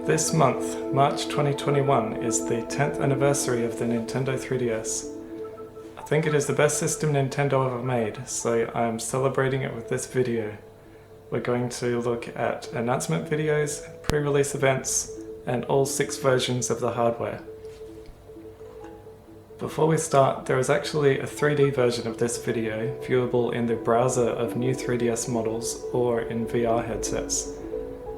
This month, March 2021, is the 10th anniversary of the Nintendo 3DS. I think it is the best system Nintendo ever made, so I am celebrating it with this video. We're going to look at announcement videos, pre-release events, and all 6 versions of the hardware. Before we start, there is actually a 3D version of this video viewable in the browser of new 3DS models or in VR headsets.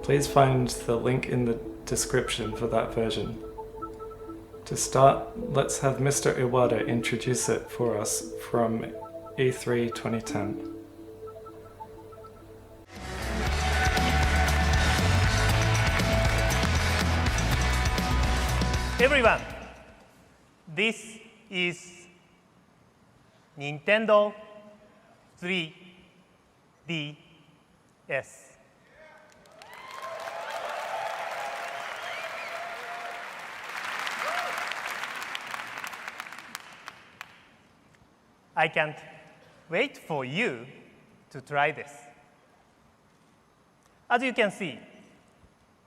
Please find the link in the description for that version. To start, let's have Mr. Iwata introduce it for us from E3 2010. Everyone, this is Nintendo 3DS. I can't wait for you to try this. As you can see,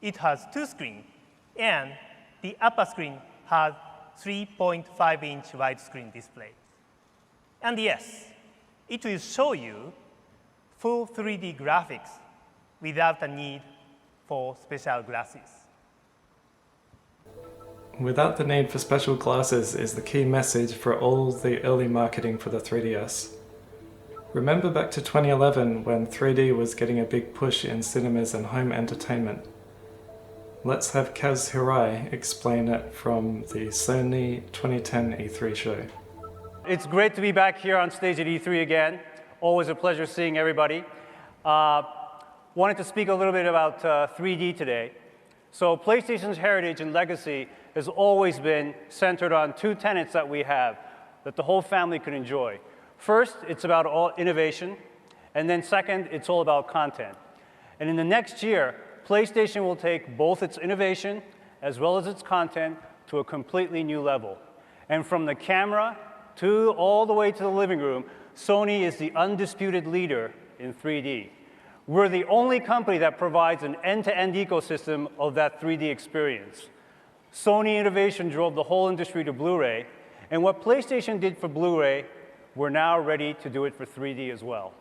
it has 2 screens, and the upper screen has 3.5-inch widescreen display. And yes, it will show you full 3D graphics without a need for special glasses. Without the need for special glasses is the key message for all the early marketing for the 3DS. Remember back to 2011 when 3D was getting a big push in cinemas and home entertainment. Let's have Kaz Hirai explain it from the Sony 2010 E3 show. It's great to be back here on stage at E3 again. Always a pleasure seeing everybody. Wanted to speak a little bit about 3D today. So PlayStation's heritage and legacy has always been centered on 2 tenets that we have that the whole family can enjoy. First, it's about all innovation, and then second, it's all about content. And in the next year, PlayStation will take both its innovation as well as its content to a completely new level. And from the camera to all the way to the living room, Sony is the undisputed leader in 3D. We're the only company that provides an end-to-end ecosystem of that 3D experience. Sony innovation drove the whole industry to Blu-ray, and what PlayStation did for Blu-ray, we're now ready to do it for 3D as well.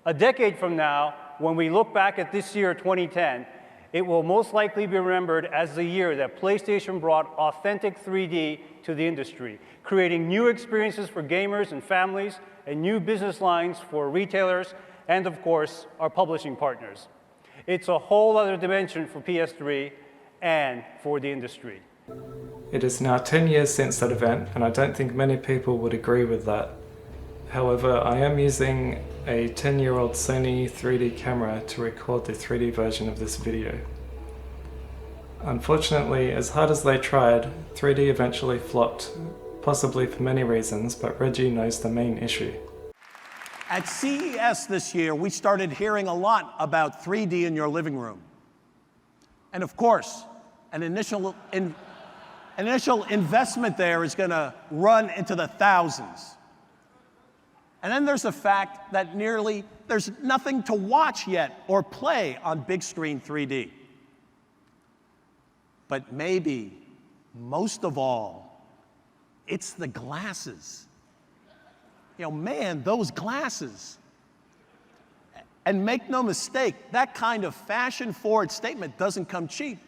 A decade from now, when we look back at this year, 2010, it will most likely be remembered as the year that PlayStation brought authentic 3D to the industry, creating new experiences for gamers and families, and new business lines for retailers, and of course, our publishing partners. It's a whole other dimension for PS3 and for the industry. It is now 10 years since that event, and I don't think many people would agree with that. However, I am using a 10-year-old Sony 3D camera to record the 3D version of this video. Unfortunately, as hard as they tried, 3D eventually flopped, possibly for many reasons, but Reggie knows the main issue. At CES this year, we started hearing a lot about 3D in your living room. And of course, an initial investment there is going to run into the thousands. And then there's the fact that there's nothing to watch yet or play on big screen 3D. But maybe, most of all, it's the glasses. You know, man, those glasses. And make no mistake, that kind of fashion-forward statement doesn't come cheap.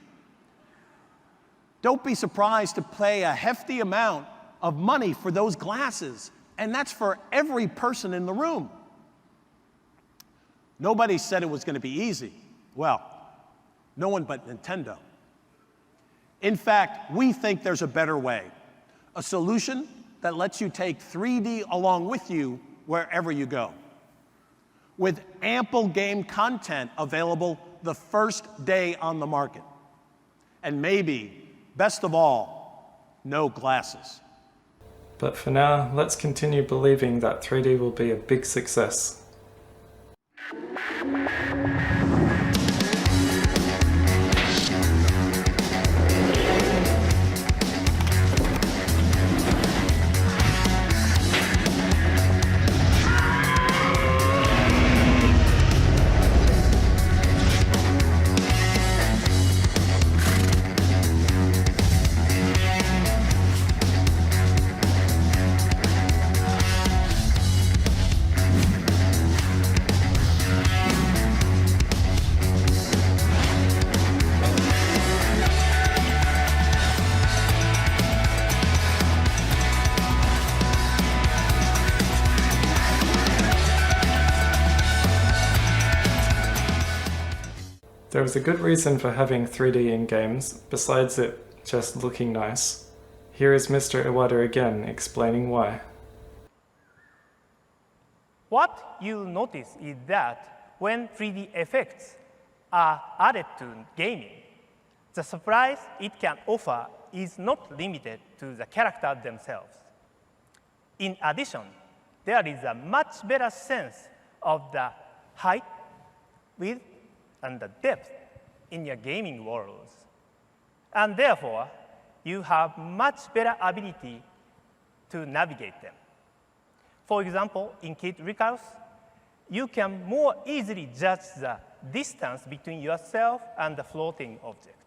Don't be surprised to pay a hefty amount of money for those glasses, and that's for every person in the room. Nobody said it was going to be easy. Well, no one but Nintendo. In fact, we think there's a better way, a solution that lets you take 3D along with you wherever you go, with ample game content available the first day on the market. And maybe, best of all, no glasses. But for now, let's continue believing that 3D will be a big success. There is a good reason for having 3D in games, besides it just looking nice. Here is Mr. Iwata again, explaining why. What you'll notice is that when 3D effects are added to gaming, the surprise it can offer is not limited to the characters themselves. In addition, there is a much better sense of the height, width, and the depth in your gaming worlds. And therefore, you have much better ability to navigate them. For example, in Kid Icarus, you can more easily judge the distance between yourself and the floating object.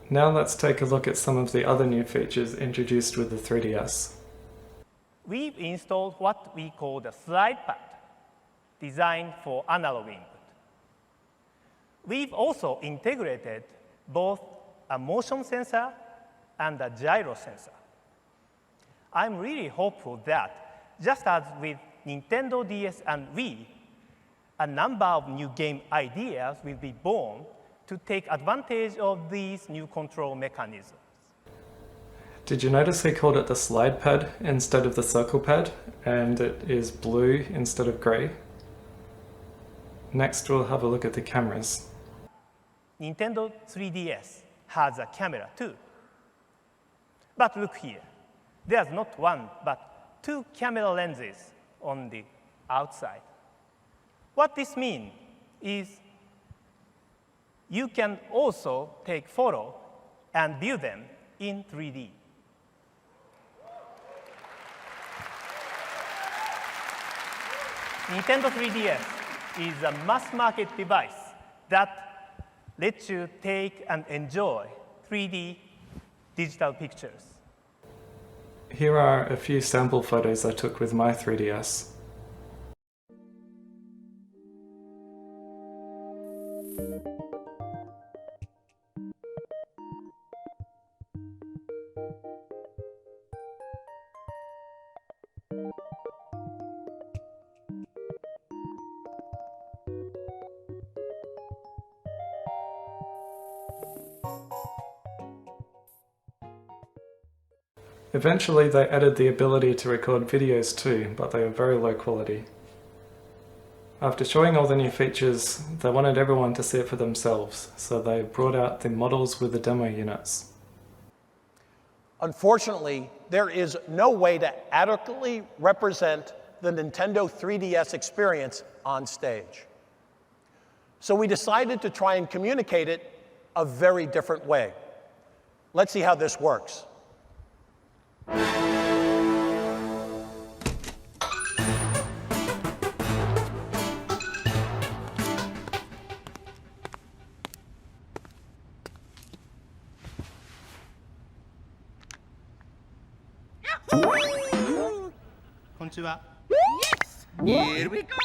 Now let's take a look at some of the other new features introduced with the 3DS. We've installed what we call the slide pad, designed for analog input. We've also integrated both a motion sensor and a gyro sensor. I'm really hopeful that, just as with Nintendo DS and Wii, a number of new game ideas will be born to take advantage of these new control mechanisms. Did you notice he called it the slide pad instead of the circle pad, and it is blue instead of grey? Next we'll have a look at the cameras. Nintendo 3DS has a camera too. But look here, there's not one but two camera lenses on the outside. What this means is you can also take photos and view them in 3D. Nintendo 3DS is a mass-market device that lets you take and enjoy 3D digital pictures. Here are a few sample photos I took with my 3DS. Eventually they added the ability to record videos too, but they are very low quality. After showing all the new features, they wanted everyone to see it for themselves, so they brought out the models with the demo units. Unfortunately, there is no way to adequately represent the Nintendo 3DS experience on stage. So we decided to try and communicate it a very different way. Let's see how this works. Konnichiwa. Yes! Here we go!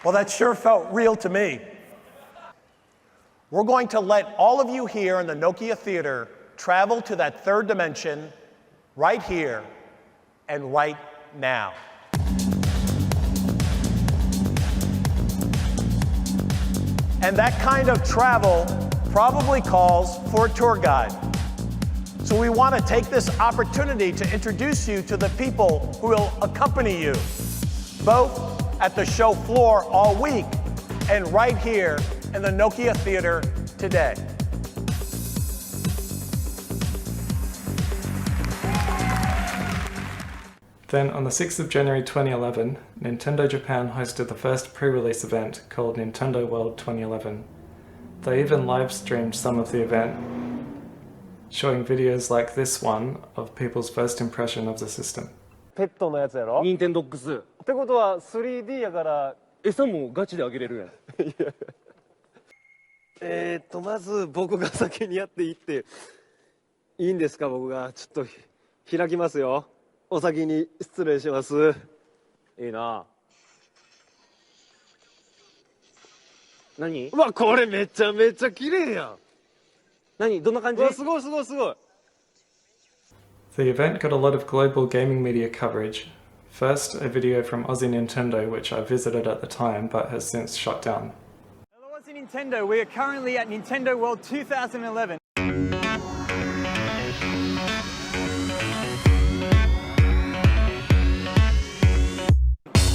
Well, that sure felt real to me. we're going to let all of you here in the Nokia Theater travel to that third dimension right here and right now. And that kind of travel probably calls for a tour guide. So we want to take this opportunity to introduce you to the people who will accompany you, both at the show floor all week and right here in the Nokia Theater today. Then on the 6th of January 2011, Nintendo Japan hosted the first pre-release event called Nintendo World 2011. They even live-streamed some of the event, showing videos like this one of people's first impression of the system. ペットのやつやろニンテンドックスってことは 3D やから餌もガチであげれるやんまず僕が先にやっていっていいんですか僕がちょっと開きますよお先に失礼しますいいな何うわこれめちゃめちゃ綺麗やん何どんな感じうわすごいすごいすごい The event got a lot of global gaming media coverage. First, a video from Aussie-Nintendo, which I visited at the time but has since shut down. Hello Aussie-Nintendo, we are currently at Nintendo World 2011.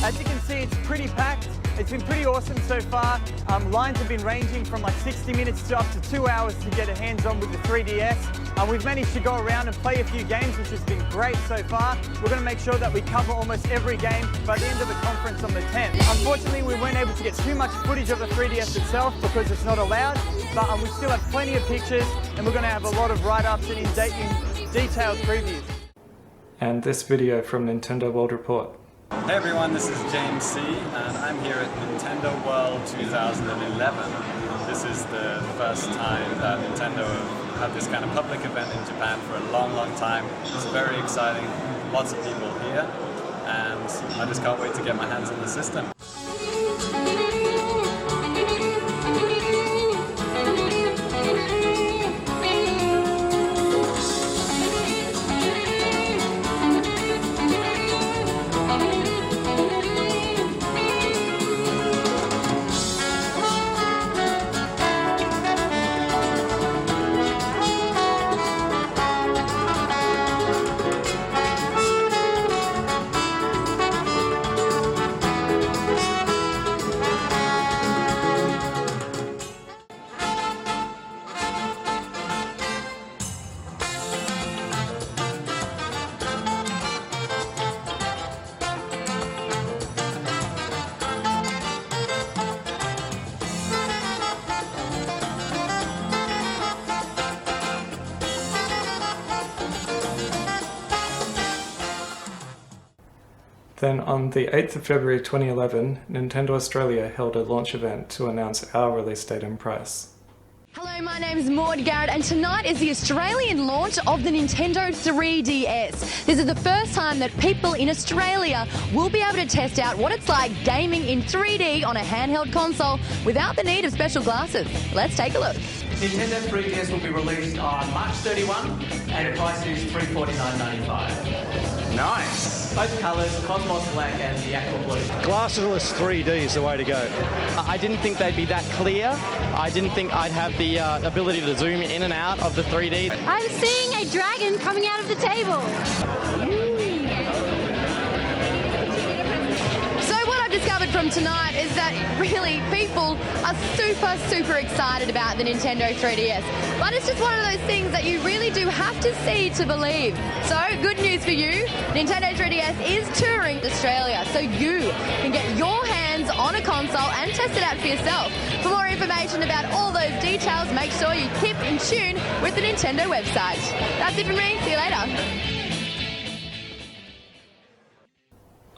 As you can see, it's pretty packed. It's been pretty awesome so far. Lines have been ranging from like 60 minutes to up to 2 hours to get a hands-on with the 3DS. We've managed to go around and play a few games, which has been great so far. We're going to make sure that we cover almost every game by the end of the conference on the 10th. Unfortunately, we weren't able to get too much footage of the 3DS itself because it's not allowed, but we still have plenty of pictures and we're going to have a lot of write-ups and detailed previews. And this video from Nintendo World Report. Hey everyone, this is James C. and I'm here at Nintendo World 2011. This is the first time that Nintendo have had this kind of public event in Japan for a long, long time. It's very exciting, lots of people here, and I just can't wait to get my hands on the system. Then on the 8th of February 2011, Nintendo Australia held a launch event to announce our release date and price. Hello, my name is Maud Garrett and tonight is the Australian launch of the Nintendo 3DS. This is the first time that people in Australia will be able to test out what it's like gaming in 3D on a handheld console without the need of special glasses. Let's take a look. Nintendo 3DS will be released on March 31 and the price is $349.95. Nice. Both colours, Cosmos Black and the Aqua Blue. Glassless 3D is the way to go I didn't think they'd be that clear. I didn't think I'd have the ability to zoom in and out of the 3D. I'm seeing a dragon coming out of the table. So what I've discovered from tonight is that really people are super excited about the Nintendo 3DS. But it's just one of those things that you really do have to see to believe. So good news for you, Nintendo 3DS is touring Australia, so you can get your hands on a console and test it out for yourself. For more information about all those details, make sure you keep in tune with the Nintendo website. That's it from me, see you later.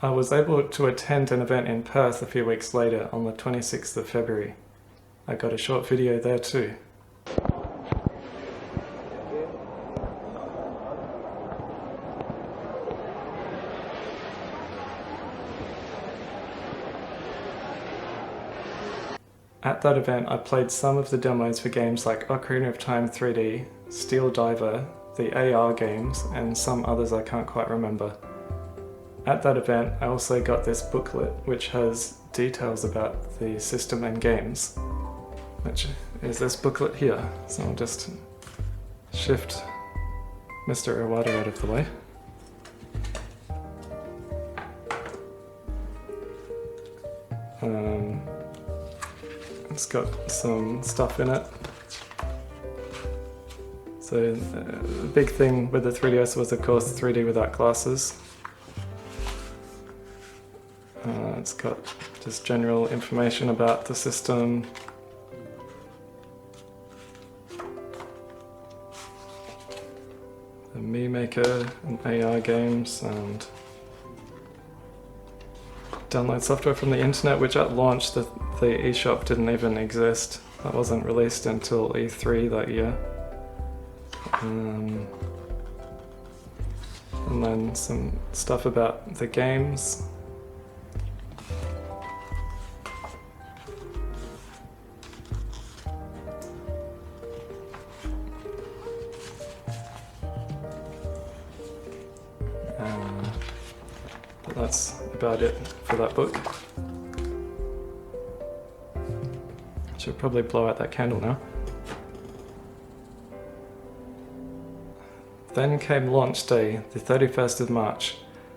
I was able to attend an event in Perth a few weeks later on the 26th of February. I got a short video there too. At that event, I played some of the demos for games like Ocarina of Time 3D, Steel Diver, the AR games, and some others I can't quite remember. At that event, I also got this booklet which has details about the system and games, which is this booklet here. So I'll just shift Mr. Iwata out of the way. It's got some stuff in it. So the big thing with the 3DS was, of course, 3D without glasses. It's got just general information about the system. The Mii Maker and AR games, and download software from the internet, which at launch the eShop didn't even exist. That wasn't released until E3 that year. And then some stuff about the games. But that's about it for that book. Should probably blow out that candle now. Then came launch day, the 31st of March.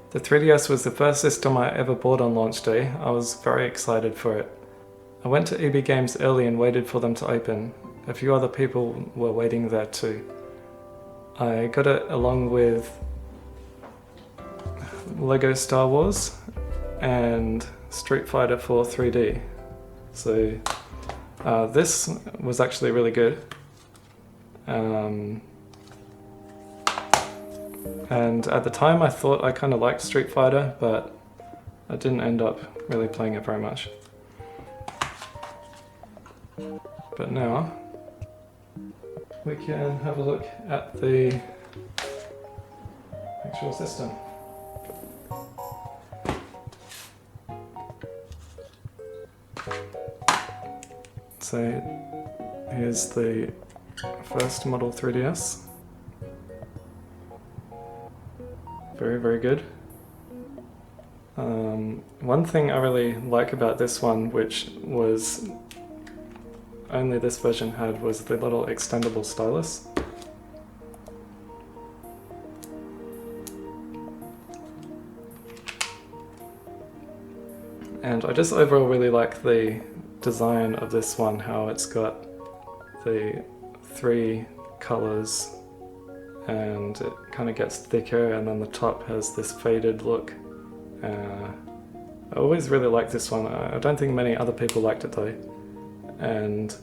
The 3DS was the first system I ever bought on launch day. I was very excited for it. I went to EB Games early and waited for them to open. A few other people were waiting there too. I got it along with Lego Star Wars and Street Fighter 4 3D. So this was actually really good. And at the time I thought I kind of liked Street Fighter, but I didn't end up really playing it very much. But now we can have a look at the actual system. So here's the first model 3DS. Very, very good. One thing I really like about this one, which was only this version had, was the little extendable stylus. And I just overall really like the design of this one, how it's got the 3 colors and it kind of gets thicker, and then the top has this faded look. I always really liked this one. I don't think many other people liked it though. And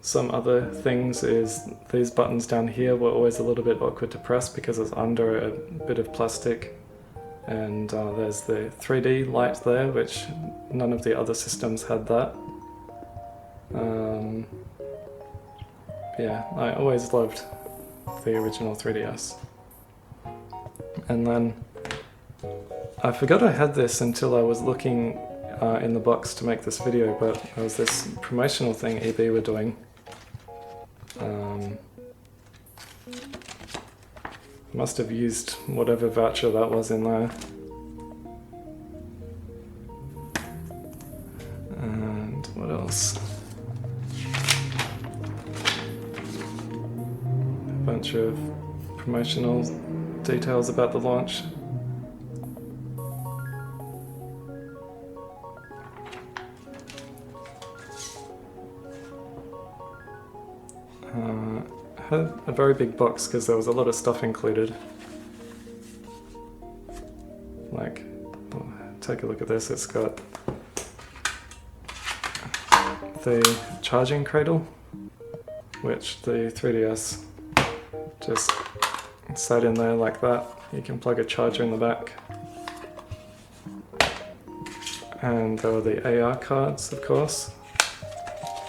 some other things is these buttons down here were always a little bit awkward to press because it's under a bit of plastic. And there's the 3D light there, which none of the other systems had that. Yeah, I always loved the original 3DS. And then I forgot I had this until I was looking in the box to make this video, but there was this promotional thing EB were doing. Must have used whatever voucher that was in there. And what else? A bunch of promotional details about the launch. Had a very big box because there was a lot of stuff included. Like, take a look at this, it's got the charging cradle, which the 3DS just sat in there like that. You can plug a charger in the back. And there were the AR cards, of course,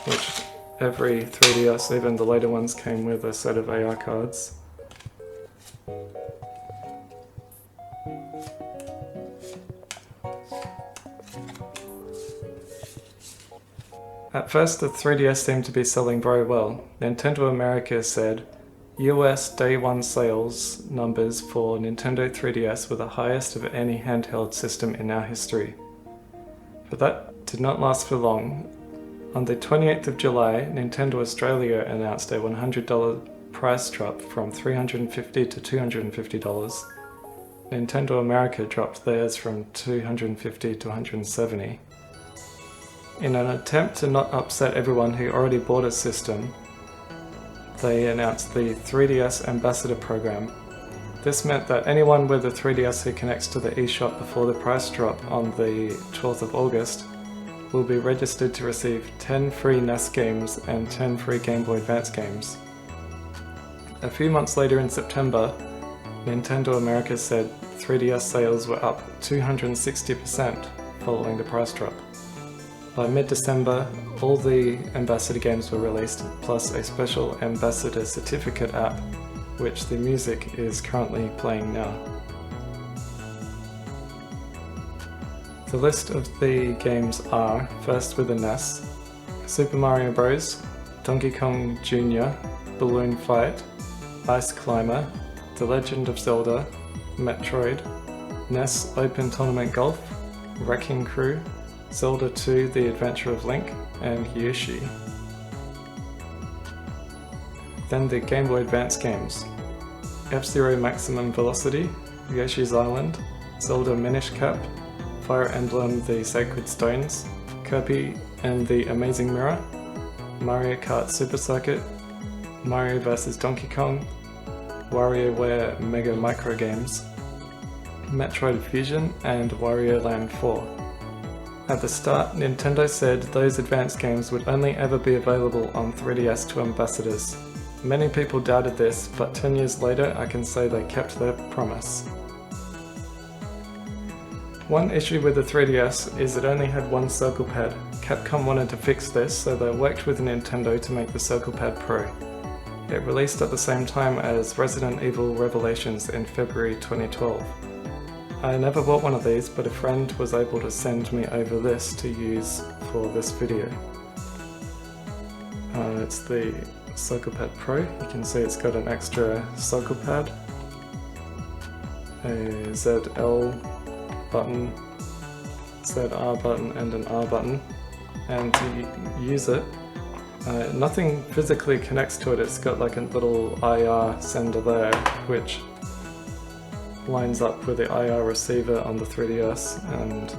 which every 3DS, even the later ones, came with a set of AR cards. At first, the 3DS seemed to be selling very well. Nintendo America said, US Day 1 sales numbers for Nintendo 3DS were the highest of any handheld system in our history. But that did not last for long. On the 28th of July, Nintendo Australia announced a $100 price drop from $350 to $250. Nintendo America dropped theirs from $250 to $170. In an attempt to not upset everyone who already bought a system, they announced the 3DS Ambassador Program. This meant that anyone with a 3DS who connects to the eShop before the price drop on the 12th of August will be registered to receive 10 free NES games and 10 free Game Boy Advance games. A few months later in September, Nintendo America said 3DS sales were up 260% following the price drop. By mid-December, all the Ambassador games were released, plus a special Ambassador Certificate app, which the music is currently playing now. The list of the games are, first with the NES, Super Mario Bros., Donkey Kong Jr., Balloon Fight, Ice Climber, The Legend of Zelda, Metroid, NES Open Tournament Golf, Wrecking Crew, Zelda 2 The Adventure of Link, and Yoshi. Then the Game Boy Advance games, F-Zero Maximum Velocity, Yoshi's Island, Zelda Minish Cap, Fire Emblem The Sacred Stones, Kirby and the Amazing Mirror, Mario Kart Super Circuit, Mario vs Donkey Kong, WarioWare Mega Micro Games, Metroid Fusion, and Wario Land 4. At the start, Nintendo said those advanced games would only ever be available on 3DS to ambassadors. Many people doubted this, but 10 years later I can say they kept their promise. One issue with the 3DS is it only had one circle pad. Capcom wanted to fix this, so they worked with Nintendo to make the Circle Pad Pro. It released at the same time as Resident Evil Revelations in February 2012. I never bought one of these, but a friend was able to send me over this to use for this video. It's the Circle Pad Pro. You can see it's got an extra circle pad, a ZL button, ZR button and an R button, and to use it, nothing physically connects to it. It's got like a little IR sender there, which lines up with the IR receiver on the 3DS, and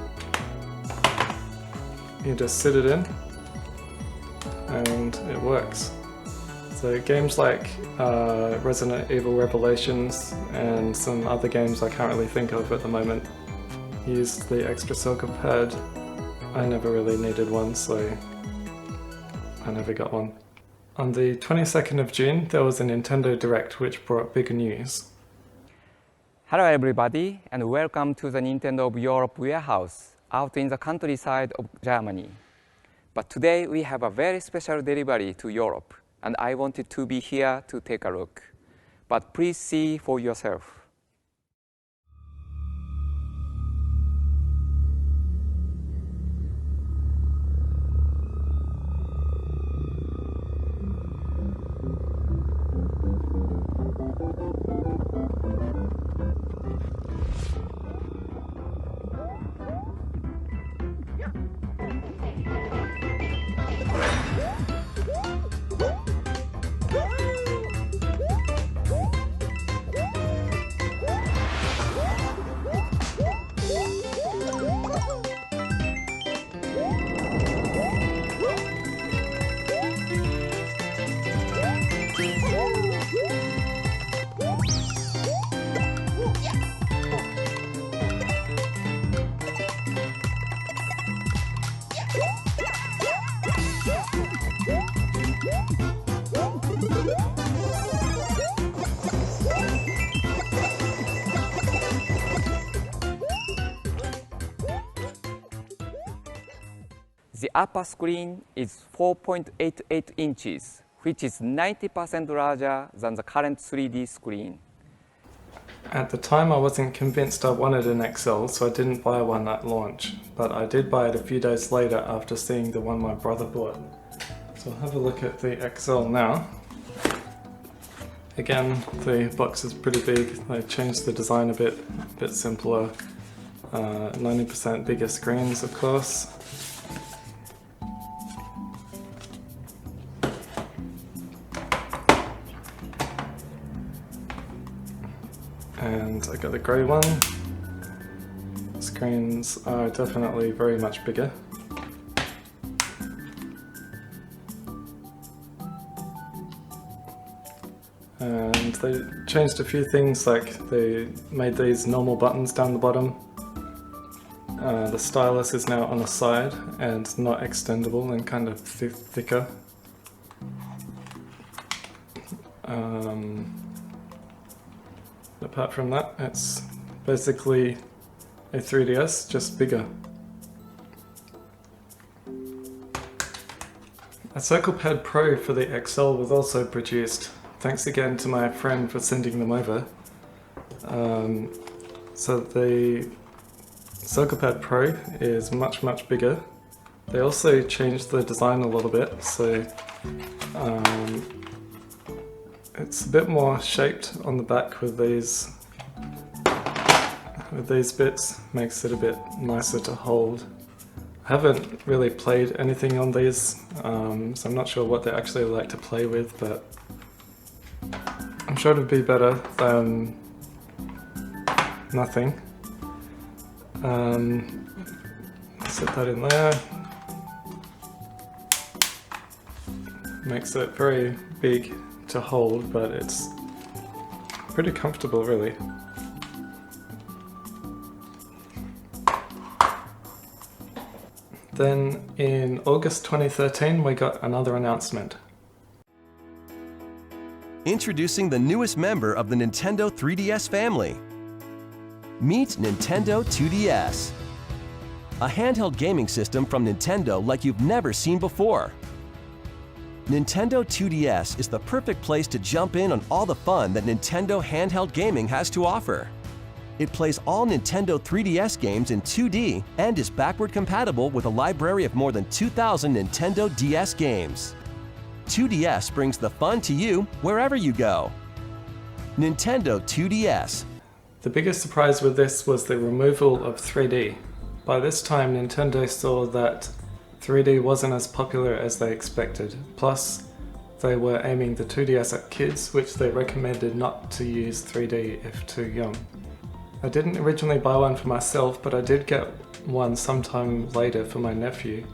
you just sit it in and it works. So games like Resident Evil Revelations and some other games I can't really think of at the moment used the extra circle pad. I never really needed one, so I never got one. On the 22nd of June there was a Nintendo Direct which brought big news. Hello everybody, and welcome to the Nintendo of Europe warehouse out in the countryside of Germany. But today we have a very special delivery to Europe, and I wanted to be here to take a look. But please see for yourself. The upper screen is 4.88 inches, which is 90% larger than the current 3D screen. At the time I wasn't convinced I wanted an XL, so I didn't buy one at launch, but I did buy it a few days later after seeing the one my brother bought. So I'll have a look at the XL now. Again, the box is pretty big. They changed the design a bit simpler. 90% bigger screens, of course. And I got the grey one. Screens are definitely very much bigger. And they changed a few things, like they made these normal buttons down the bottom. The stylus is now on the side and not extendable and kind of thicker. Apart from that, it's basically a 3DS, just bigger. A CirclePad Pro for the XL was also produced. Thanks again to my friend for sending them over. So the CirclePad Pro is much bigger. They also changed the design a little bit, so it's a bit more shaped on the back with these bits. Makes it a bit nicer to hold. I haven't really played anything on these, so I'm not sure what they actually like to play with, but I'm sure it'd be better than nothing. Set that in there. Makes it very big to hold, but it's pretty comfortable, really. Then in August 2013 we got another announcement. Introducing the newest member of the Nintendo 3DS family. Meet Nintendo 2DS. A handheld gaming system from Nintendo like you've never seen before. Nintendo 2DS is the perfect place to jump in on all the fun that Nintendo handheld gaming has to offer. It plays all Nintendo 3DS games in 2D and is backward compatible with a library of more than 2,000 Nintendo DS games. 2DS brings the fun to you wherever you go. Nintendo 2DS. The biggest surprise with this was the removal of 3D. By this time, Nintendo saw that 3D wasn't as popular as they expected. Plus, they were aiming the 2DS at kids, which they recommended not to use 3D if too young. I didn't originally buy one for myself, but I did get one sometime later for my nephew.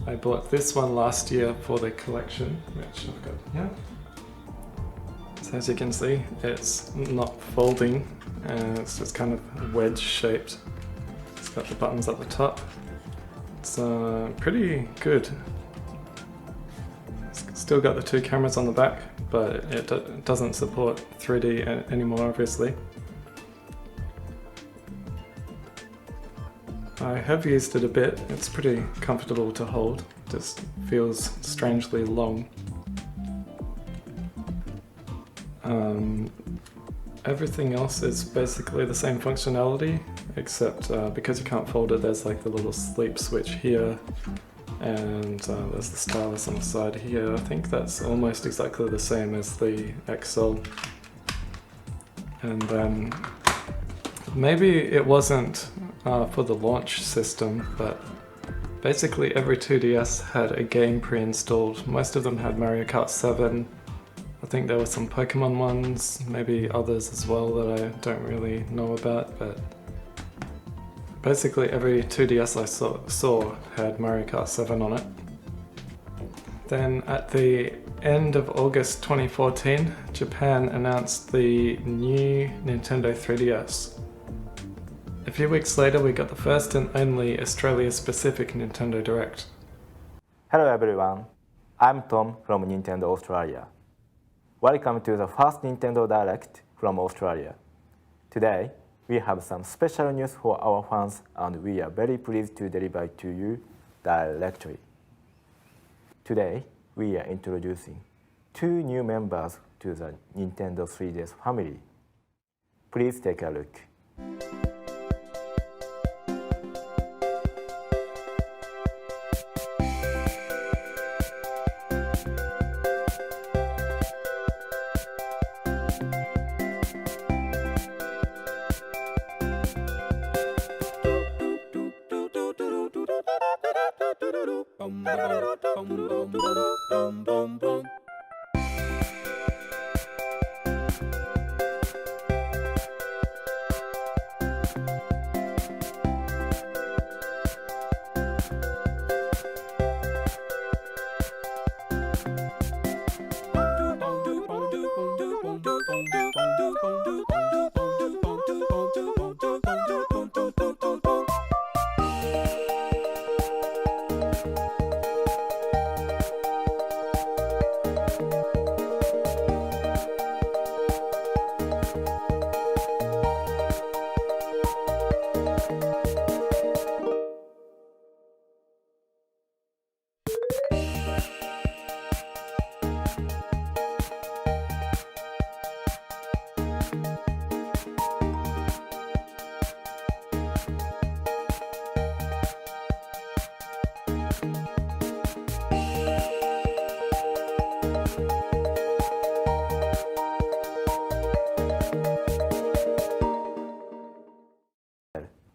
I bought this one last year for the collection, which I've got here. So as you can see, it's not folding, and it's just kind of wedge shaped. It's got the buttons at the top. It's pretty good. It's still got the two cameras on the back, but it doesn't support 3D anymore, obviously. I have used it a bit. It's pretty comfortable to hold. Just feels strangely long. Everything else is basically the same functionality, except because you can't fold it, there's like the little sleep switch here, and there's the stylus on the side here. I think that's almost exactly the same as the XL. And then maybe it wasn't for the launch system, but basically every 2DS had a game pre-installed. Most of them had Mario Kart 7. I think there were some Pokemon ones, maybe others as well that I don't really know about, but basically every 2DS I saw had Mario Kart 7 on it. Then at the end of August 2014, Japan announced the new Nintendo 3DS. A few weeks later we got the first and only Australia-specific Nintendo Direct. Hello everyone, I'm Tom from Nintendo Australia. Welcome to the first Nintendo Direct from Australia. Today, we have some special news for our fans and we are very pleased to deliver to you directly. Today, we are introducing two new members to the Nintendo 3DS family. Please take a look.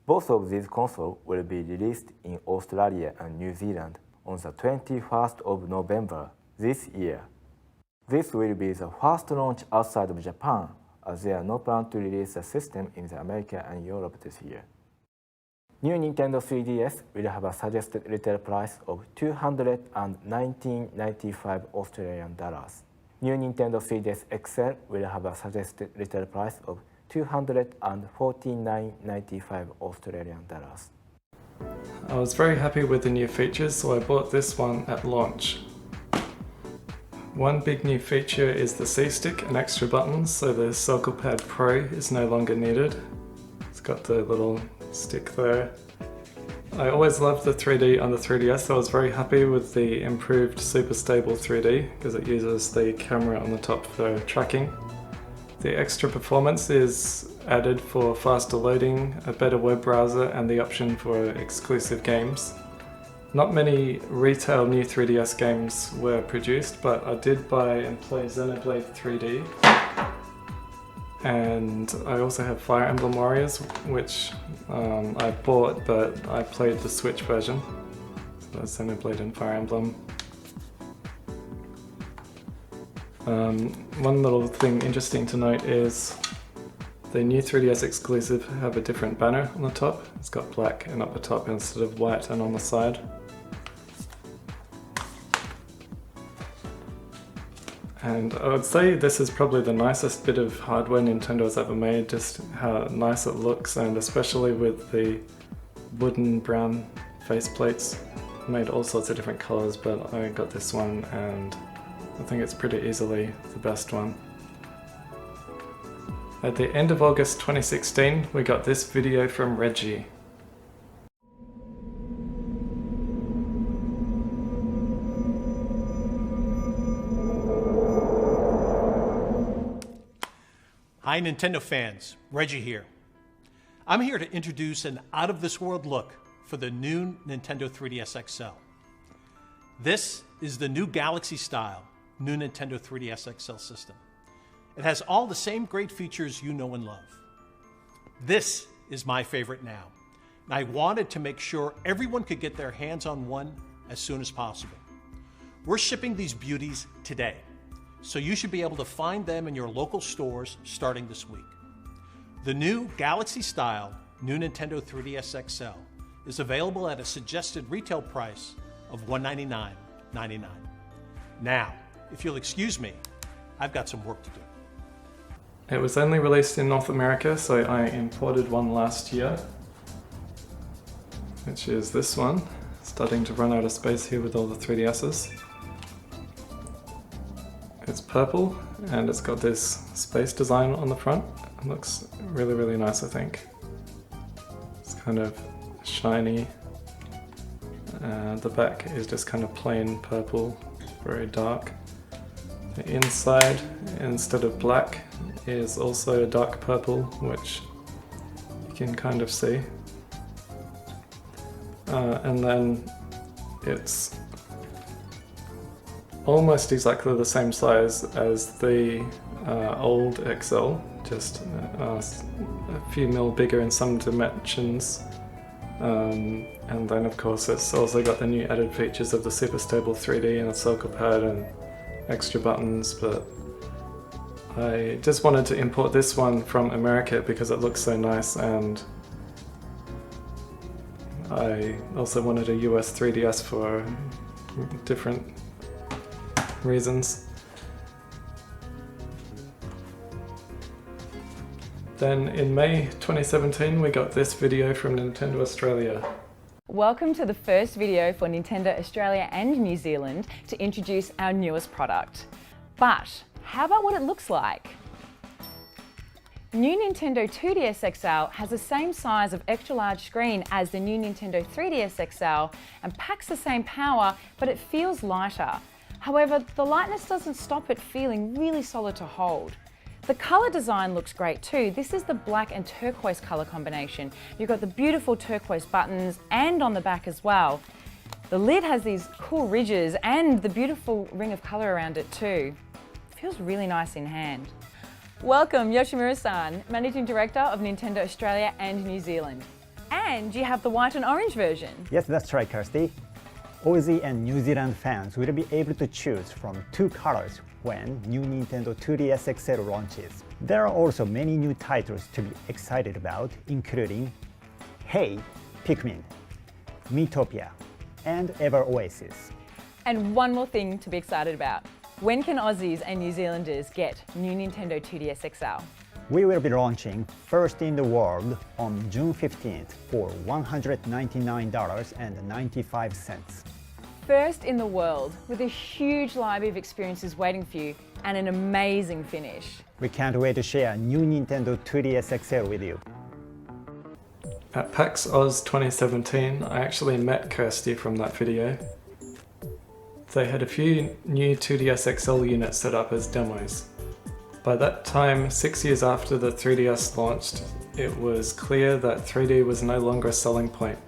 Both of these consoles will be released in Australia and New Zealand on the 21st of November this year. This will be the first launch outside of Japan, as there are no plans to release the system in the America and Europe this year. New Nintendo 3DS will have a suggested retail price of $219.95 Australian dollars. New Nintendo 3DS XL will have a suggested retail price of $249.95 Australian dollars. I was very happy with the new features, so I bought this one at launch. One big new feature is the C-Stick and extra buttons, so the Circle Pad Pro is no longer needed. It's got the little stick there. I always loved the 3D on the 3DS, so I was very happy with the improved Super Stable 3D because it uses the camera on the top for tracking. The extra performance is added for faster loading, a better web browser, and the option for exclusive games. Not many retail new 3DS games were produced, but I did buy and play Xenoblade 3D. And I also have Fire Emblem Warriors, which I bought, but I played the Switch version. So that's Xenoblade and Fire Emblem. One little thing interesting to note is the new 3DS exclusive have a different banner on the top. It's got black and up the top instead of white and on the side. And I would say this is probably the nicest bit of hardware Nintendo has ever made, just how nice it looks, and especially with the wooden brown faceplates. Made all sorts of different colors, but I got this one and I think it's pretty easily the best one. At the end of August 2016, we got this video from Reggie. Hi Nintendo fans, Reggie here. I'm here to introduce an out-of-this-world look for the new Nintendo 3DS XL. This is the new Galaxy-style new Nintendo 3DS XL system. It has all the same great features you know and love. This is my favorite now, and I wanted to make sure everyone could get their hands on one as soon as possible. We're shipping these beauties today, so you should be able to find them in your local stores starting this week. The new Galaxy-style new Nintendo 3DS XL is available at a suggested retail price of $199.99. Now, if you'll excuse me, I've got some work to do. It was only released in North America, so I imported one last year, which is this one. Starting to run out of space here with all the 3DSs. It's purple and it's got this space design on the front. It looks really, really nice, I think. It's kind of shiny. The back is just kind of plain purple, very dark. The inside, instead of black, is also a dark purple, which you can kind of see. And then it's almost exactly the same size as the old XL, just a few mil bigger in some dimensions. And then of course it's also got the new added features of the super stable 3D and a circle pad and extra buttons, but I just wanted to import this one from America because it looks so nice, and I also wanted a US 3DS for different reasons. Then in May 2017 we got this video from Nintendo Australia. Welcome to the first video for Nintendo Australia and New Zealand to introduce our newest product. But how about what it looks like? New Nintendo 2DS XL has the same size of extra large screen as the new Nintendo 3DS XL and packs the same power, but it feels lighter. However, the lightness doesn't stop it feeling really solid to hold. The colour design looks great too. This is the black and turquoise colour combination. You've got the beautiful turquoise buttons and on the back as well. The lid has these cool ridges and the beautiful ring of colour around it too. Feels really nice in hand. Welcome, Yoshimura-san, Managing Director of Nintendo Australia and New Zealand. And you have the white and orange version. Yes, that's right, Kirsty. Aussie and New Zealand fans will be able to choose from two colors when new Nintendo 2DS XL launches. There are also many new titles to be excited about, including Hey, Pikmin, Miitopia, and Ever Oasis. And one more thing to be excited about. When can Aussies and New Zealanders get new Nintendo 2DS XL? We will be launching first in the world on June 15th for $199.95. First in the world, with a huge library of experiences waiting for you and an amazing finish. We can't wait to share new Nintendo 2DS XL with you. At PAX Oz 2017, I actually met Kirsty from that video. They had a few new 2DS XL units set up as demos. By that time, 6 years after the 3DS launched, it was clear that 3D was no longer a selling point.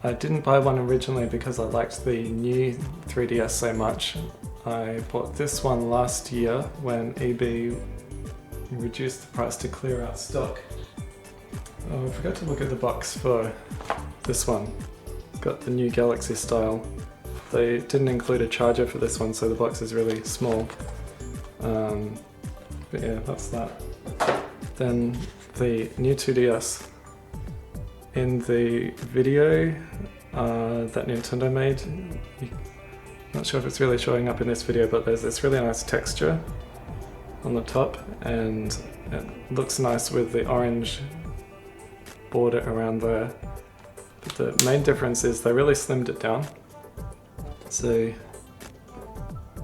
I didn't buy one originally because I liked the new 3DS so much. I bought this one last year when EB reduced the price to clear out stock. Oh, I forgot to look at the box for this one. It's got the new Galaxy style. They didn't include a charger for this one, so the box is really small. But yeah, that's that. Then the new 2DS. In the video that Nintendo made, not sure if it's really showing up in this video, but there's this really nice texture on the top, and it looks nice with the orange border around there. But the main difference is they really slimmed it down. So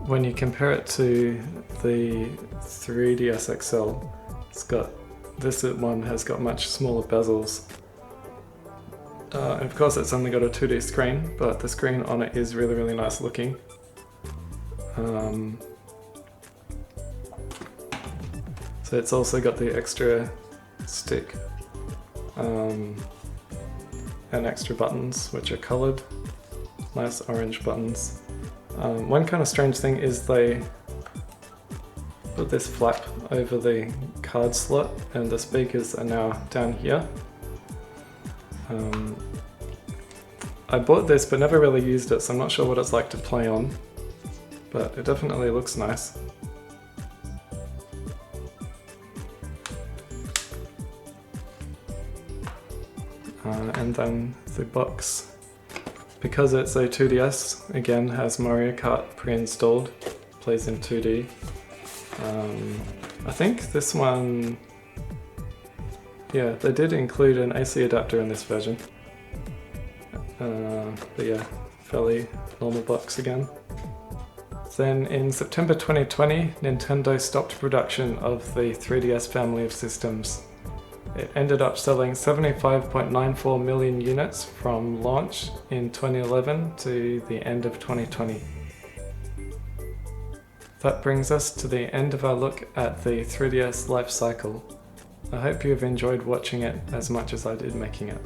when you compare it to the 3DS XL, this one has got much smaller bezels. And of course it's only got a 2D screen, but the screen on it is really, really nice looking. So it's also got the extra stick and extra buttons, which are coloured. Nice orange buttons. One kind of strange thing is they put this flap over the card slot and the speakers are now down here. I bought this but never really used it, so I'm not sure what it's like to play on, but it definitely looks nice. And then the box, because it's a 2DS, again has Mario Kart pre-installed, plays in 2D. I think this one, yeah, they did include an AC adapter in this version. But yeah, fairly normal box again. Then in September 2020, Nintendo stopped production of the 3DS family of systems. It ended up selling 75.94 million units from launch in 2011 to the end of 2020. That brings us to the end of our look at the 3DS life cycle. I hope you have enjoyed watching it as much as I did making it.